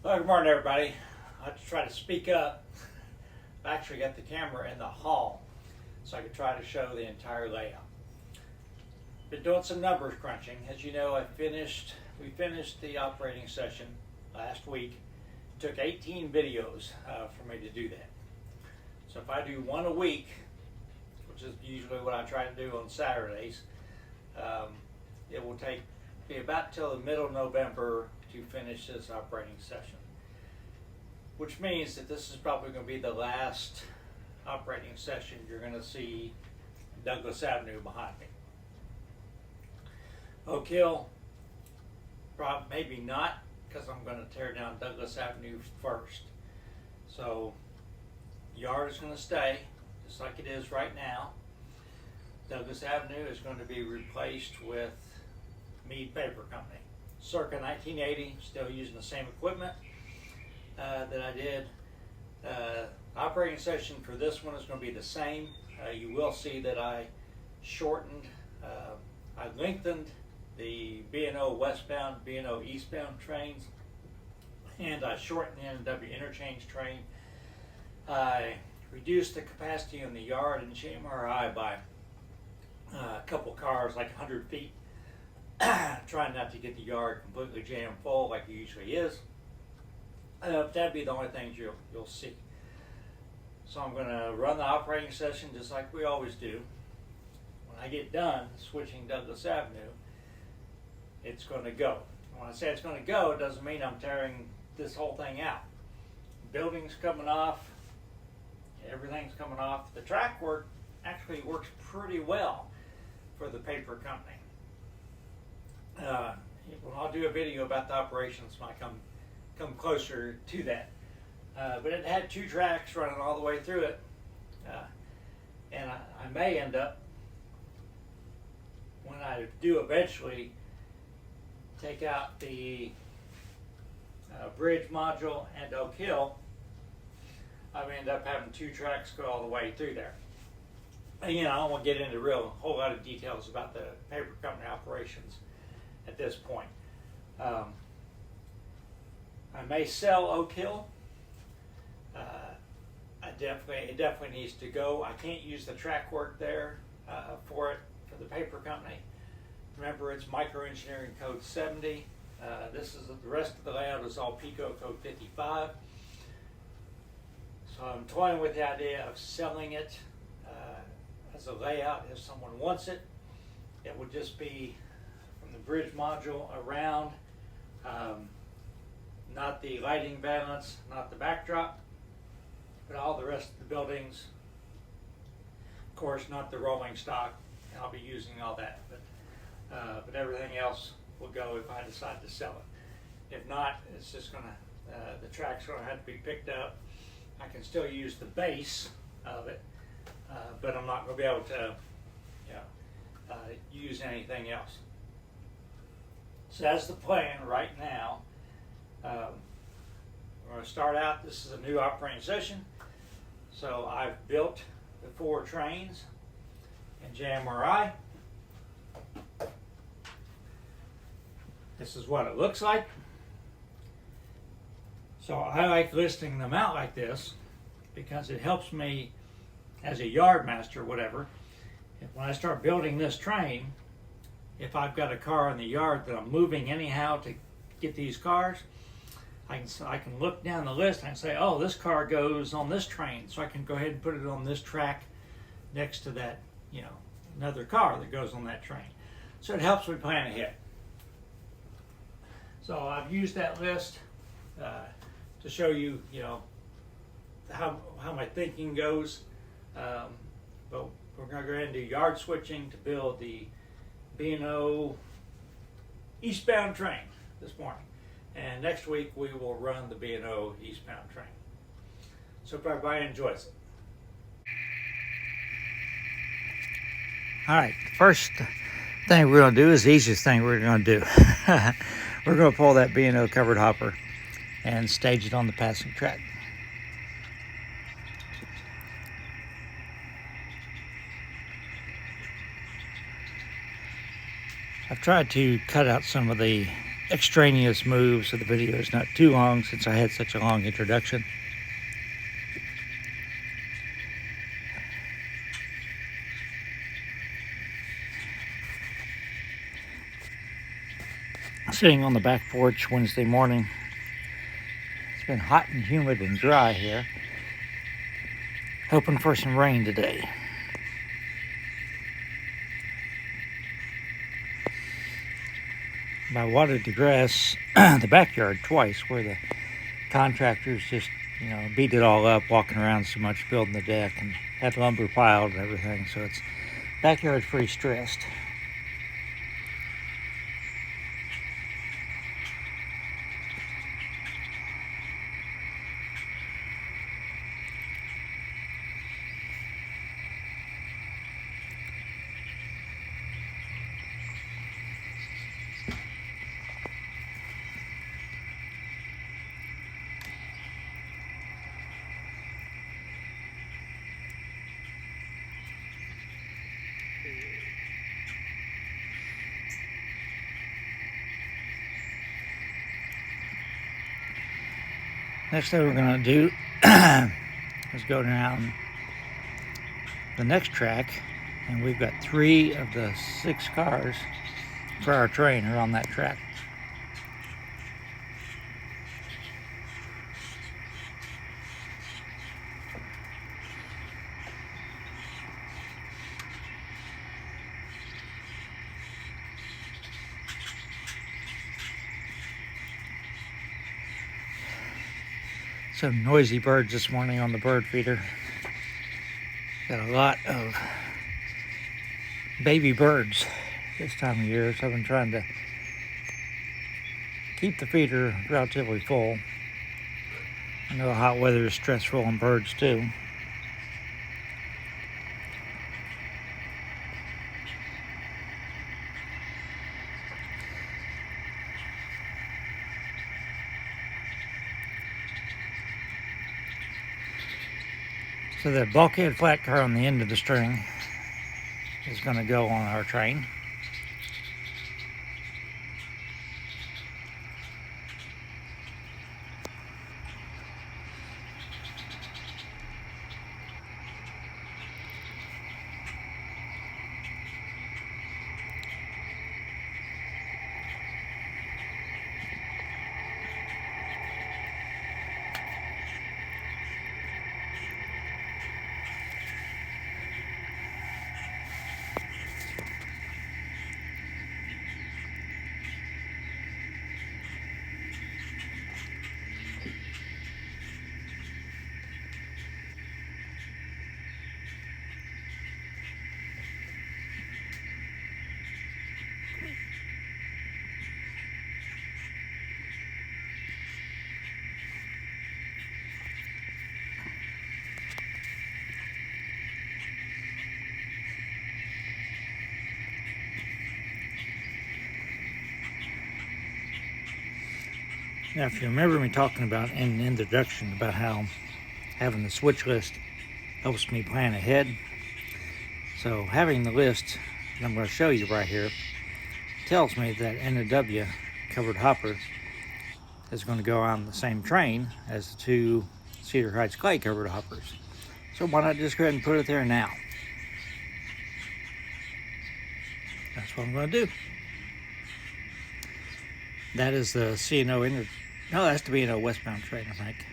Well, good morning, everybody. I have to try to speak up. I actually got the camera in the hall so I could try to show the entire layout. Been doing some numbers crunching. As you know, we finished the operating session last week. It took 18 videos for me to do that. So if I do one a week, which is usually what I try to do on Saturdays, it will be about till the middle of November to finish this operating session, which means that this is probably going to be the last operating session you're going to see Douglas Avenue behind me. Oak Hill, maybe not, because I'm going to tear down Douglas Avenue first. So yard is going to stay just like it is right now. Douglas Avenue is going to be replaced with Mead Paper Company. Circa 1980, still using the same equipment that I did. Operating session for this one is going to be the same. You will see that I shortened, I lengthened the B&O westbound, B&O eastbound trains, and I shortened the N&W interchange train. I reduced the capacity on the yard in GMRI by a couple cars, like 100 feet. Trying not to get the yard completely jammed full like it usually is. That'd be the only things you'll see. So I'm going to run the operating session just like we always do. When I get done switching Douglas Avenue, it's going to go. When I say it's going to go, it doesn't mean I'm tearing this whole thing out. Building's coming off, everything's coming off. The track work actually works pretty well for the paper company. I'll do a video about the operations when I come closer to that. But it had two tracks running all the way through it, and I may end up, when I do eventually take out the bridge module and Oak Hill, I may end up having two tracks go all the way through there. Again, I don't want to get into a whole lot of details about the paper company operations at this point. I may sell Oak Hill. It definitely needs to go. I can't use the track work there for the paper company. Remember, it's microengineering code 70. The rest of the layout is all Pico code 55. So I'm toying with the idea of selling it as a layout if someone wants it. It would just be from the bridge module around, not the lighting valance, not the backdrop, but all the rest of the buildings. Of course, not the rolling stock, and I'll be using all that, but everything else will go if I decide to sell it. If not, it's just the track's gonna have to be picked up. I can still use the base of it, but I'm not gonna be able to use anything else. So that's the plan right now. We're going to start out, this is a new operating session. So I've built the 4 trains in JMRI. This is what it looks like. So I like listing them out like this because it helps me as a yard master or whatever. When I start building this train, if I've got a car in the yard that I'm moving anyhow to get these cars, I can look down the list and say, oh, this car goes on this train, so I can go ahead and put it on this track next to that, another car that goes on that train. So it helps me plan ahead. So I've used that list to show you, how my thinking goes. But we're going to go ahead and do yard switching to build the B&O eastbound train this morning. And next week we will run the B&O eastbound train. So if everybody enjoys it. All right, the first thing we're going to do is the easiest thing we're going to do. We're going to pull that B&O covered hopper and stage it on the passing track. I've tried to cut out some of the extraneous move so the video is not too long since I had such a long introduction. Sitting on the back porch Wednesday morning. It's been hot and humid and dry here. Hoping for some rain today. I watered the grass the backyard twice where the contractors just, beat it all up, walking around so much, building the deck and had lumber piled and everything. So it's backyard's pretty stressed. Next thing we're going to do is go down the next track, and we've got 3 of the 6 cars for our train are on that track. Some noisy birds this morning on the bird feeder. Got a lot of baby birds this time of year, so I've been trying to keep the feeder relatively full. I know hot weather is stressful on birds too. So the bulkhead flat car on the end of the string is going to go on our train. Now, if you remember me talking about in the introduction about how having the switch list helps me plan ahead. So having the list that I'm going to show you right here tells me that NW covered hopper is going to go on the same train as the 2 Cedar Heights clay covered hoppers. So why not just go ahead and put it there now? That's what I'm going to do. That is the C&O no, that's the B&O westbound train, I think.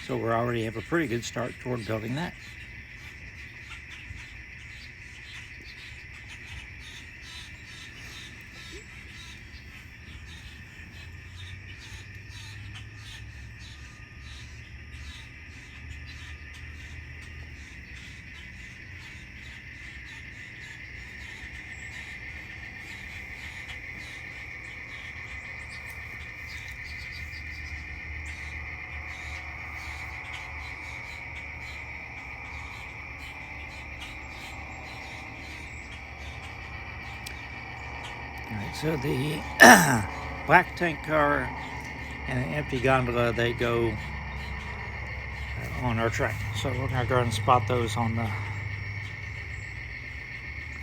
So we already have a pretty good start toward building that. Alright, so the black tank car and an empty gondola, they go on our train. So we're going to go and spot those on the,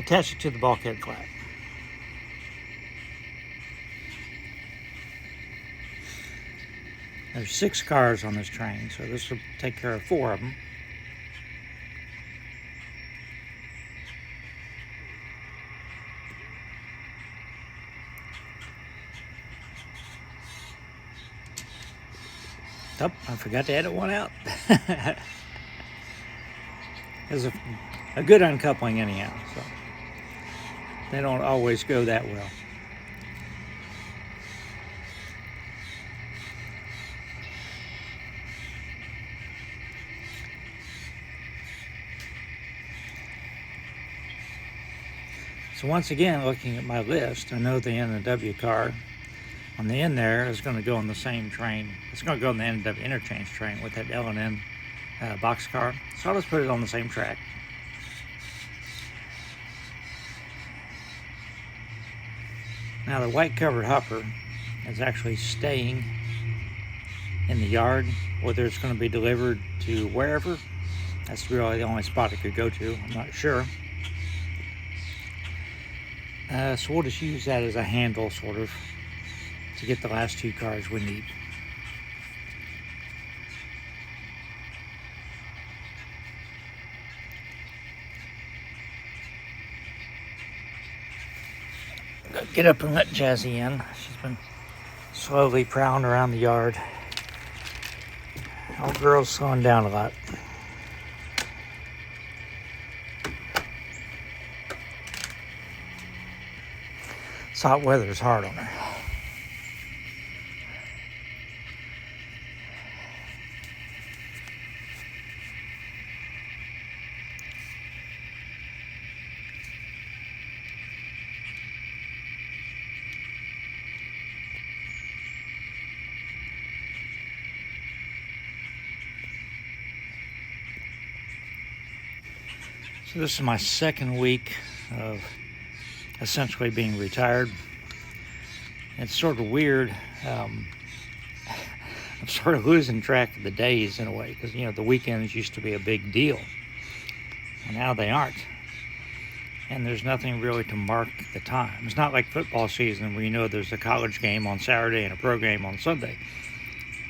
attach it to the bulkhead flat. There's 6 cars on this train, so this will take care of 4 of them. Oh, I forgot to edit one out. There's a good uncoupling anyhow, so they don't always go that well. So once again, looking at my list, I know the N&W car on the end there is going to go on the same train. It's going to go on the N&W interchange train with that L&N boxcar. So I'll just put it on the same track. Now the white covered hopper is actually staying in the yard, whether it's going to be delivered to wherever. That's really the only spot it could go to. I'm not sure. So we'll just use that as a handle, sort of, to get the last 2 cars we need. Get up and let Jazzy in. She's been slowly prowling around the yard. Old girl's slowing down a lot. This hot weather is hard on her. So this is my 2nd week of essentially being retired. It's sort of weird. I'm sort of losing track of the days in a way, because the weekends used to be a big deal, and now they aren't. And there's nothing really to mark the time. It's not like football season where there's a college game on Saturday and a pro game on Sunday.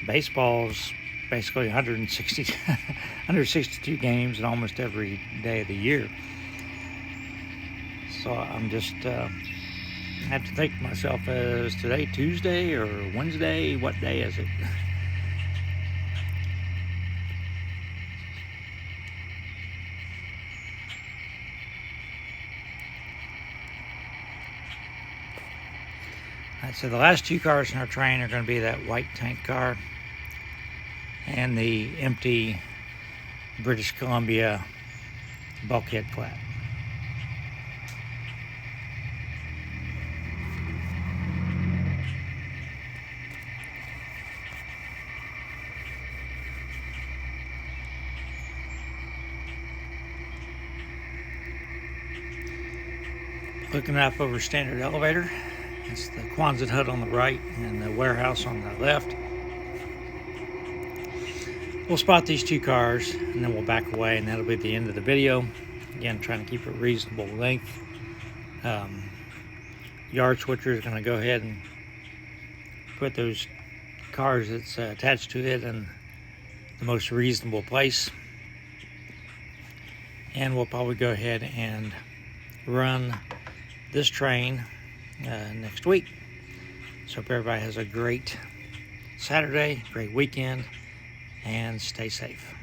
Baseball's basically 162 games in almost every day of the year. So I'm just I have to think to myself, is today Tuesday or Wednesday? What day is it? Alright, so the last 2 cars in our train are going to be that white tank car and the empty British Columbia bulkhead flat. Looking up over Standard Elevator. It's the Quonset hut on the right and the warehouse on the left. We'll spot these 2 cars and then we'll back away, and that'll be the end of the video. Again, trying to keep it reasonable length. Yard switcher is going to go ahead and put those cars that's attached to it in the most reasonable place. And we'll probably go ahead and run this train next week. So hope everybody has a great Saturday, great weekend, and stay safe.